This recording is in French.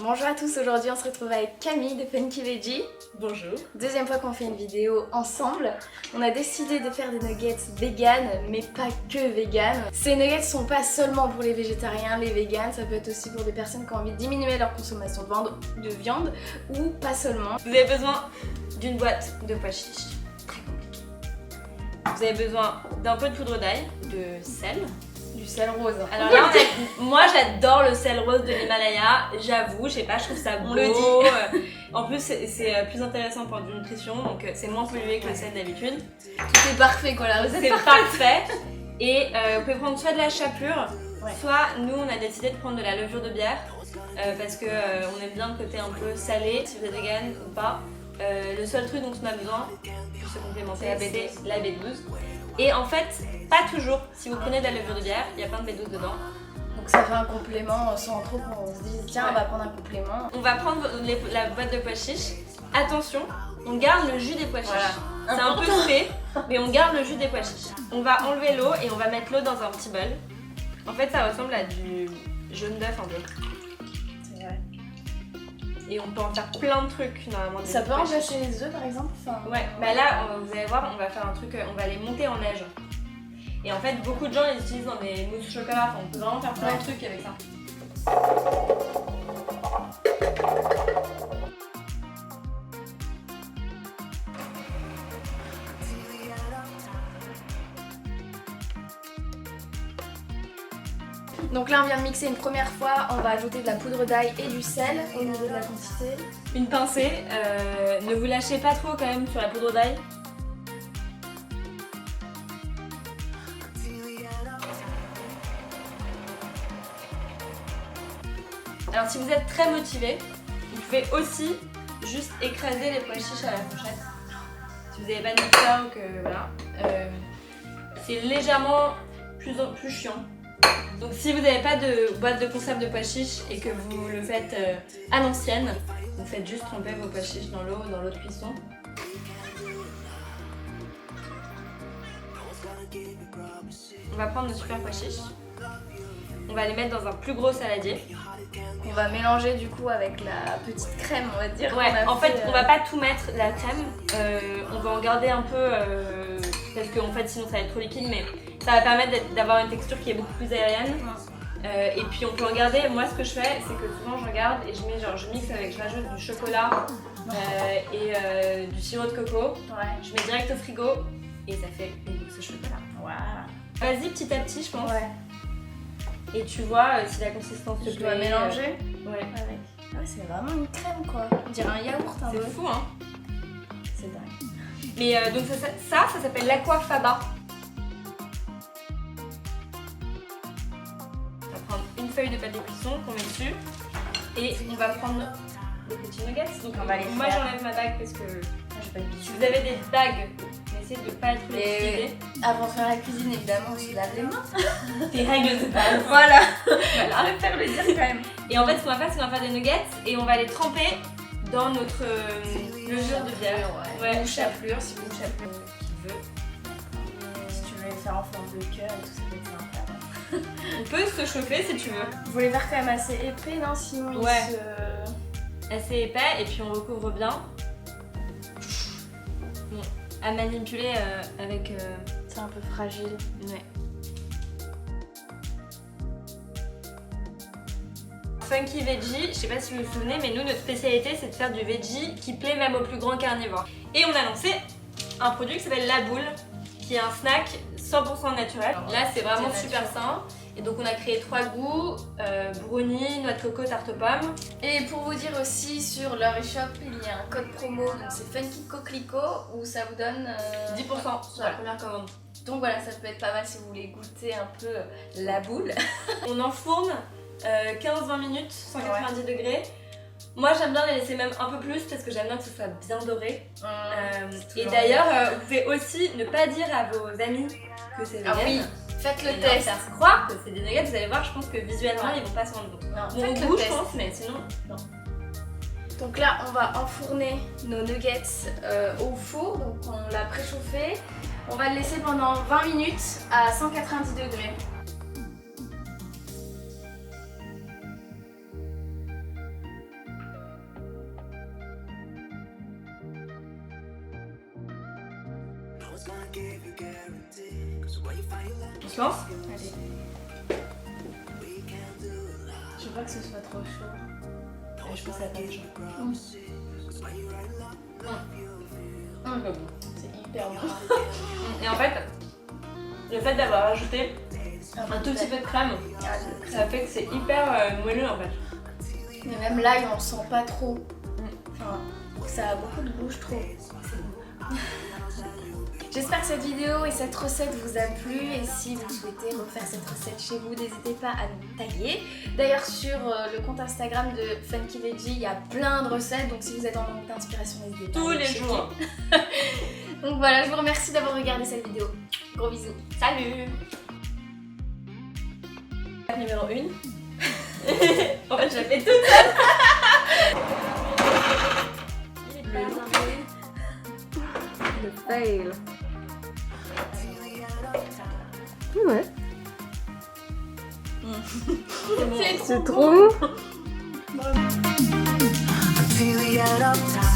Bonjour à tous, aujourd'hui on se retrouve avec Camille de Funky Veggie. Bonjour. Deuxième fois qu'on fait une vidéo ensemble. On a décidé de faire des nuggets vegan, mais pas que vegan. Ces nuggets sont pas seulement pour les végétariens, les vegans, ça peut être aussi pour des personnes qui ont envie de diminuer leur consommation de viande ou pas seulement. Vous avez besoin d'une boîte de pois chiches. Très compliqué. Vous avez besoin d'un peu de poudre d'ail, de sel. Du sel rose. Alors là, moi j'adore le sel rose de l'Himalaya, j'avoue, je sais pas, je trouve ça beau. On le dit. En plus, c'est plus intéressant pour du nutrition, donc c'est moins pollué que le sel d'habitude. C'est parfait quoi, la recette. C'est parfait. Et vous pouvez prendre soit de la chapelure, Ouais. soit nous on a décidé de prendre de la levure de bière parce que on aime bien le côté un peu salé, si vous êtes vegan ou pas. Le seul truc dont on a besoin pour se complémenter, c'est la B12. Et en fait, pas toujours. Si vous prenez de la levure de bière, il y a plein de B12 dedans. Donc ça fait un complément sans trop qu'on se dise tiens on va prendre un complément. On va prendre la boîte de pois chiches. Attention, on garde le jus des pois chiches. Voilà. C'est un peu frais, mais on garde le jus des pois chiches. On va enlever l'eau et on va mettre l'eau dans un petit bol. En fait, ça ressemble à du jaune d'œuf un peu. C'est vrai. Et on peut en faire plein de trucs normalement. Ça peut remplacer les œufs par exemple enfin, Ouais, bah là, vous allez voir, on va faire un truc, on va les monter en neige. Et en fait, beaucoup de gens les utilisent dans des mousses chocolat. Enfin, on peut vraiment faire plein de trucs avec ça. Donc là on vient de mixer une première fois, on va ajouter de la poudre d'ail et du sel au niveau de la quantité. Une pincée, ne vous lâchez pas trop quand même sur la poudre d'ail. Alors si vous êtes très motivé, vous pouvez aussi juste écraser les pois chiches à la fourchette. Si vous n'avez pas de mixeur ou que voilà. C'est légèrement plus chiant. Donc si vous n'avez pas de boîte de conserve de pois chiches et que vous le faites à l'ancienne, vous faites juste tremper vos pois chiches dans l'eau de cuisson. On va prendre nos super pois chiches. On va les mettre dans un plus gros saladier. On va mélanger du coup avec la petite crème on va dire. Ouais, qu'on a en fait fait, on va pas tout mettre la crème, on va en garder un peu parce qu'en fait sinon ça va être trop liquide, mais ça va permettre d'avoir une texture qui est beaucoup plus aérienne. Et puis on peut en garder, moi ce que je fais c'est que souvent je garde et je mixe avec, je rajoute du chocolat et du sirop de coco. Ouais. Je mets direct au frigo et ça fait une mousse au chocolat. Voilà. Vas-y petit à petit je pense. Ouais. Et tu vois si la consistance te Je plaît. dois mélanger Ouais. avec. Ah ouais c'est vraiment une crème quoi. On dirait un yaourt un peu. C'est fou hein. C'est dingue. Mais donc ça s'appelle l'aquafaba. On va prendre une feuille de pâte de cuisson qu'on met dessus et on va prendre des petits nuggets. Donc On va les moi faire. j'enlève ma bague parce que J'ai pas de si vous avez des bagues, essayez de ne pas être utilisées. Avant de faire la cuisine évidemment on se lave les mains. Des règles de base. Voilà. Voilà. Je préfère le dire quand même. Et en fait ce qu'on va faire c'est qu'on va faire des nuggets et on va les tremper dans notre levure de bière. Ouais. Ou chapelure si vous chapelure Qui veut. si tu veux les faire en forme de cœur et tout ça peut être sympa. On peut se chauffer si tu veux. Vous les faire quand même assez épais non sinon Ouais. ils se... Assez épais et puis on recouvre bien. Bon, à manipuler avec... C'est un peu fragile. Ouais. Funky Veggie, je sais pas si vous vous souvenez, mais nous notre spécialité c'est de faire du veggie qui plaît même aux plus grands carnivores. Et on a lancé un produit qui s'appelle La Boule, qui est un snack 100% naturel. Là c'est vraiment super sain. Et donc on a créé 3 goûts, brownie, noix de coco, tarte aux pommes. Et pour vous dire aussi sur leur e-shop il y a un code promo donc c'est Funky Coquelicot où ça vous donne 10% sur la première commande. Donc voilà ça peut être pas mal si vous voulez goûter un peu la boule. On enfourne 15-20 minutes, 190 degrés. Moi j'aime bien les laisser même un peu plus parce que j'aime bien que ce soit bien doré. Et d'ailleurs vous pouvez aussi ne pas dire à vos amis que c'est vegan. Ah oui, faites le Et leur test. faire croire que c'est des nuggets, vous allez voir, je pense que visuellement ils vont pas s'en rendre compte. Non, Bon, faites au le goût je test. pense, mais sinon non. Donc là on va enfourner nos nuggets au four, donc on l'a préchauffé. On va le laisser pendant 20 minutes à 190 degrés. On se lance? Allez. Je veux pas que ce soit trop chaud. Je pense que ça va pas être chaud. C'est hyper bon. Et en fait, le fait d'avoir ajouté un tout petit peu de crème, ça fait que c'est hyper moelleux en fait. Mais même l'ail, on le sent pas trop. Enfin, ça a beaucoup de goût, je trouve. J'espère que cette vidéo et cette recette vous a plu, et si vous souhaitez refaire cette recette chez vous, n'hésitez pas à nous taguer. D'ailleurs, sur le compte Instagram de Funky Veggie, il y a plein de recettes, donc si vous êtes en manque d'inspiration, n'hésitez pas. Tous les jours. Donc voilà, je vous remercie d'avoir regardé cette vidéo. Gros bisous. Salut. Numéro 1. En fait, je la fais toute seule. Le fail. Ouais. C'est C'est trop bon. Until the end of time.